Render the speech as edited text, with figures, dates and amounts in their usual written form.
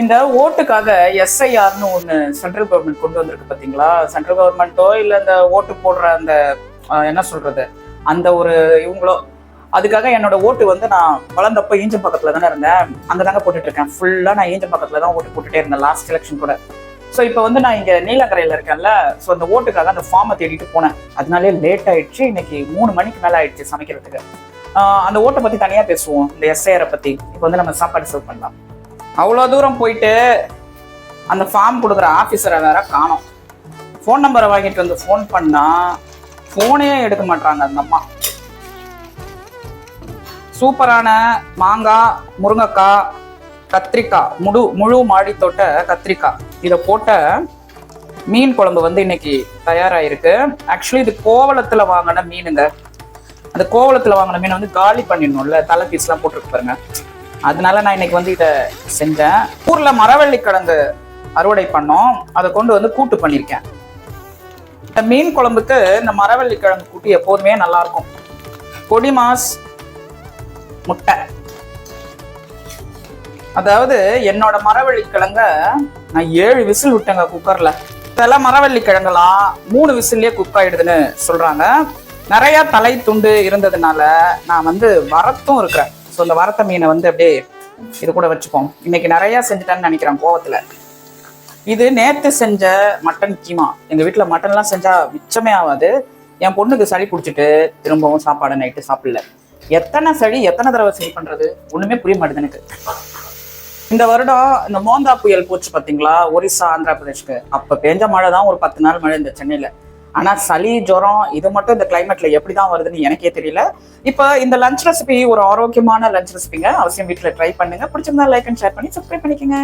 இந்த ஓட்டுக்காக எஸ்ஐஆர்னு ஒன்று சென்ட்ரல் கவர்மெண்ட் கொண்டு வந்திருக்கு பார்த்தீங்களா? சென்ட்ரல் கவர்மெண்ட்டோ இல்லை இந்த ஓட்டு போடுற அந்த என்ன சொல்றது அந்த ஒரு இவங்களோ, அதுக்காக என்னோட ஓட்டு வந்து நான் வளர்ந்தப்போ ஈஞ்சம் பக்கத்துல தானே இருந்தேன், அங்கே தாங்க போட்டுட்டு இருக்கேன். ஃபுல்லாக நான் ஈஞ்சம் பக்கத்துல தான் ஓட்டு போட்டுட்டே இருந்தேன் லாஸ்ட் எலெக்ஷன் கூட. ஸோ இப்போ வந்து நான் இங்கே நீலக்கரையில் இருக்கேன்ல, ஸோ அந்த ஓட்டுக்காக அந்த ஃபார்மை தேடிட்டு போனேன். அதனாலே லேட் ஆயிடுச்சு. இன்னைக்கு 3 மணிக்கு மேலே ஆயிடுச்சு சமைக்கிறதுக்கு. அந்த ஓட்டை பற்றி தனியாக பேசுவோம், இந்த எஸ்ஐஆரை பற்றி. இப்போ வந்து நம்ம சாப்பாடு சர்வ் பண்ணலாம். அவ்வளோ தூரம் போயிட்டு அந்த ஃபார்ம் கொடுக்குற ஆஃபீஸரை வேற காணோம். ஃபோன் நம்பரை வாங்கிட்டு வந்து ஃபோன் பண்ணா ஃபோனே எடுக்க மாட்டாங்க அந்த அம்மா. சூப்பரான மாங்காய், முருங்கைக்காய், கத்திரிக்காய், முழு மாடி தோட்ட கத்திரிக்காய் இதை போட்ட மீன் குழம்பு வந்து இன்னைக்கு தயாராகிருக்கு. ஆக்சுவலி இது கோவளத்தில் வாங்கின மீனுங்க. அந்த கோவளத்தில் வாங்கின மீனை வந்து காலி பண்ணிடணும்ல, தலை பீஸ்லாம் போட்டுருக்கு பாருங்க. அதனால நான் இன்னைக்கு வந்து இதை செஞ்சேன். ஊர்ல மரவள்ளி கிழங்கு அறுவடை பண்ணோம், அதை கொண்டு வந்து கூட்டு பண்ணியிருக்கேன். இந்த மீன் குழம்புக்கு இந்த மரவள்ளி கிழங்கு கூட்டு எப்போதுமே நல்லா இருக்கும். பொடி மாஸ், முட்டை. அதாவது என்னோட மரவள்ளி கிழங்க நான் 7 விசில் விட்டேங்க குக்கர்ல. இதெல்லாம் மரவள்ளி கிழங்கெல்லாம் 3 விசில்லே குக் ஆயிடுதுன்னு சொல்றாங்க. நிறைய தலை துண்டு இருந்ததுனால நான் வந்து வரத்தும் இருக்கிறேன். ஸோ இந்த வரத்த மீனை வந்து அப்படியே இது கூட வச்சுப்போம். இன்னைக்கு நிறையா செஞ்சுட்டேன்னு நினைக்கிறேன் கோவத்தில். இது நேற்று செஞ்ச மட்டன் கீமா. எங்கள் வீட்டில் மட்டன்லாம் செஞ்சால் மிச்சமே ஆகாது. என் பொண்ணுக்கு சளி பிடிச்சிட்டு திரும்பவும் சாப்பாடு நைட்டு சாப்பிடல. எத்தனை தடவை சரி பண்ணுறது ஒன்றுமே புரிய மாட்டேது எனக்கு. இந்த வருடம் இந்த மோந்தா புயல் போச்சு பார்த்தீங்களா, ஒரிசா ஆந்திரா பிரதேஷ்க்கு. அப்போ பெஞ்ச மழை தான் ஒரு 10 நாள் மழை இந்த சென்னையில். ஆனால் சளி, ஜுரம் இது மட்டும் இந்த கிளைமேட்ல எப்படி தான் வருதுன்னு எனக்கே தெரியல. இப்போ இந்த லஞ்ச் ரெசிபி ஒரு ஆரோக்கியமான லஞ்ச் ரெசிபிங்க. அவசியம் வீட்டில் ட்ரை பண்ணுங்க. பிடிச்சிருந்தா லைக் அண்ட் ஷேர் பண்ணி சப்ஸ்கிரைப் பண்ணிக்கோங்க.